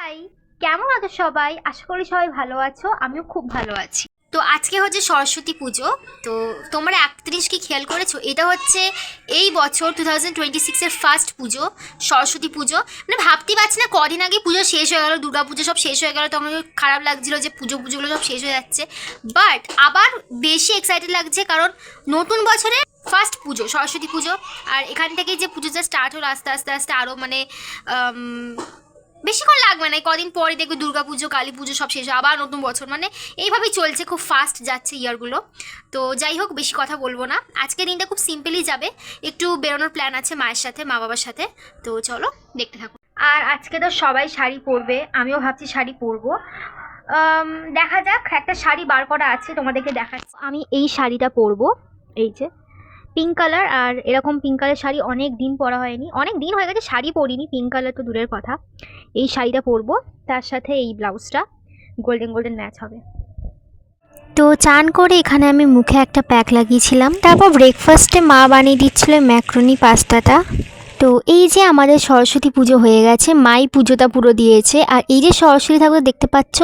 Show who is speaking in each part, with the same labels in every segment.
Speaker 1: High, কেমন আছো সবাই? আশা করি সবাই ভালো আছো, আমিও খুব ভালো আছি। তো আজকে হচ্ছে সরস্বতী পুজো। তো তোমরা 31 কি খেয়াল করেছো? এটা হচ্ছে এই বছর 2026-এর ফার্স্ট পুজো, সরস্বতী পুজো। মানে ভাবতেই পারছি না, কদিন আগে পুজো শেষ হয়ে গেল, দুর্গা পুজো সব শেষ হয়ে গেল, তখন খারাপ লাগছিল যে পুজোগুলো সব শেষ হয়ে যাচ্ছে। বাট আবার বেশি এক্সাইটেড লাগছে, কারণ নতুন বছরে ফার্স্ট পুজো সরস্বতী পুজো। আর এখান থেকে যে পুজোটা স্টার্ট হলো, আস্তে আস্তে আস্তে আরও মানে বেশিক্ষণ লাগবে না, কদিন পরে দেখবে দুর্গা পুজো, কালী পুজো সব শেষ, আবার নতুন বছর। মানে এইভাবেই চলছে, খুব ফাস্ট যাচ্ছে ইয়ারগুলো। তো যাই হোক, বেশি কথা বলবো না, আজকের দিনটা খুব সিম্পলি যাবে। একটু বেরোনোর প্ল্যান আছে মায়ের সাথে, মা বাবার সাথে। তো চলো দেখতে থাকো। আর আজকে তো সবাই শাড়ি পরবে, আমিও ভাবছি শাড়ি পরবো। দেখা যাক, একটা শাড়ি বার করা আছে, তোমাদেরকে দেখাচ্ছি। আমি এই শাড়িটা পরবো, এই যে পিঙ্ক কালার। আর এরকম পিঙ্ক কালার শাড়ি অনেক দিন পরা হয়নি, অনেক দিন হয়ে গেছে শাড়ি পরিনি, পিঙ্ক কালার তো দূরের কথা। এই শাড়িটা পরবো, তার সাথে এই ব্লাউজটা গোল্ডেন গোল্ডেন ম্যাচ হবে।
Speaker 2: তো চান করে এখানে আমি মুখে একটা প্যাক লাগিয়েছিলাম। তারপর ব্রেকফাস্টে মা বানিয়ে দিচ্ছিল ম্যাক্রোনি পাস্তাটা। তো এই যে আমাদের সরস্বতী পুজো হয়ে গেছে, মাই পুজোটা পুরো দিয়েছে। আর এই যে সরস্বতী ঠাকুর দেখতে পাচ্ছ,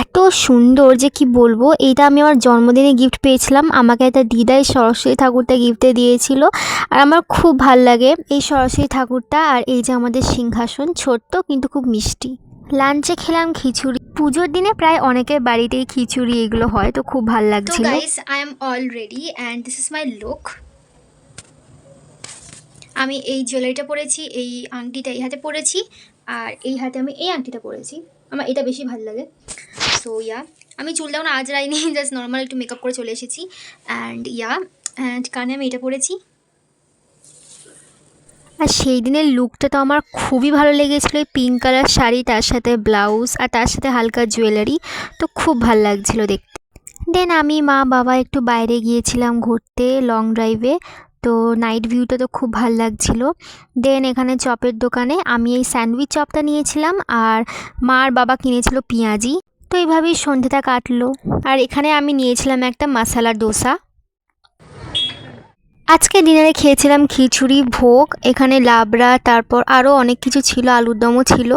Speaker 2: এত সুন্দর যে কি বলবো। এইটা আমি আমার জন্মদিনে গিফট পেয়েছিলাম, আমাকে একটা দিদাই সরস্বতী ঠাকুরটা গিফটে দিয়েছিল। আর আমার খুব ভাল লাগে এই সরস্বতী ঠাকুরটা। আর এই যে আমাদের সিংহাসন, ছোট্ট কিন্তু খুব মিষ্টি। লাঞ্চে খেলাম খিচুড়ি। পুজোর দিনে প্রায় অনেকের বাড়িতেই খিচুড়ি এগুলো হয়, তো খুব ভাল
Speaker 1: তো
Speaker 2: লাগছিল।
Speaker 1: Guys, I am all ready and this is my look. আমি এই জুয়েলারিটা পরেছি, এই আংটিটা এই হাতে পরেছি, আর এই হাতে আমি এই আংটিটা পরেছি। আমার এটা বেশি ভালো লাগে। সো ইয়া, আমি চুলটাও না আজরাইনি, জাস্ট নর্মাল একটু মেকআপ করে চলে এসেছি। অ্যান্ড কানে আমি এটা পরেছি।
Speaker 2: আর সেই দিনের লুকটা তো আমার খুবই ভালো লেগেছিলো, এই পিঙ্ক কালার শাড়ি, তার সাথে ব্লাউজ, আর তার সাথে হালকা জুয়েলারি। তো খুব ভাল লাগছিলো দেখতে। দেন আমি মা বাবা একটু বাইরে গিয়েছিলাম ঘুরতে, লং ড্রাইভে। তো নাইট ভিউটা তো খুব ভাল লাগছিলো। দেন এখানে চপের দোকানে আমি এই স্যান্ডউইচ চপটা নিয়েছিলাম, আর মা আর বাবা কিনেছিল পেঁয়াজি। তো এইভাবেই সন্ধ্যেটা কাটলো। আর এখানে আমি নিয়েছিলাম একটা মশালা ডোসা। আজকে ডিনারে খেয়েছিলাম খিচুড়ি, ভোগ, এখানে লাবড়া, তারপর আরও অনেক কিছু ছিল, আলুর দমও ছিল।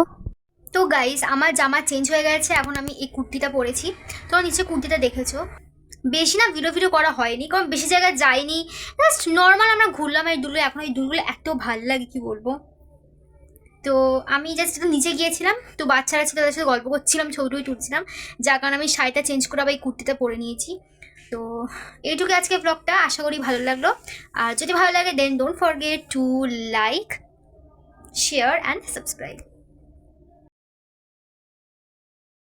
Speaker 1: তো গাইস, আমার জামা চেঞ্জ হয়ে গেছে, এখন আমি এই কুর্তিটা পরেছি। তো নিশ্চয়ই কুর্তিটা দেখেছো। বেশি না ভিডিও করা হয়নি, কারণ বেশি জায়গায় যাইনি, জাস্ট নর্মাল আমরা ঘুরলাম এই দুলগুলো। এখন এই দুলগুলো এত ভালো লাগে কি বলবো। তো আমি জাস্ট একটু নিচে গিয়েছিলাম, তো বাচ্চারা ছিল, তাদের সাথে গল্প করছিলাম, ছবি তুলছিলাম, যার কারণে আমি শাড়িটা চেঞ্জ করে আবার এই কুর্তিটা পরে নিয়েছি। তো এইটুকু আজকে ব্লগটা, আশা করি ভালো লাগলো। আর যদি ভালো লাগে then don't forget to like, share and subscribe.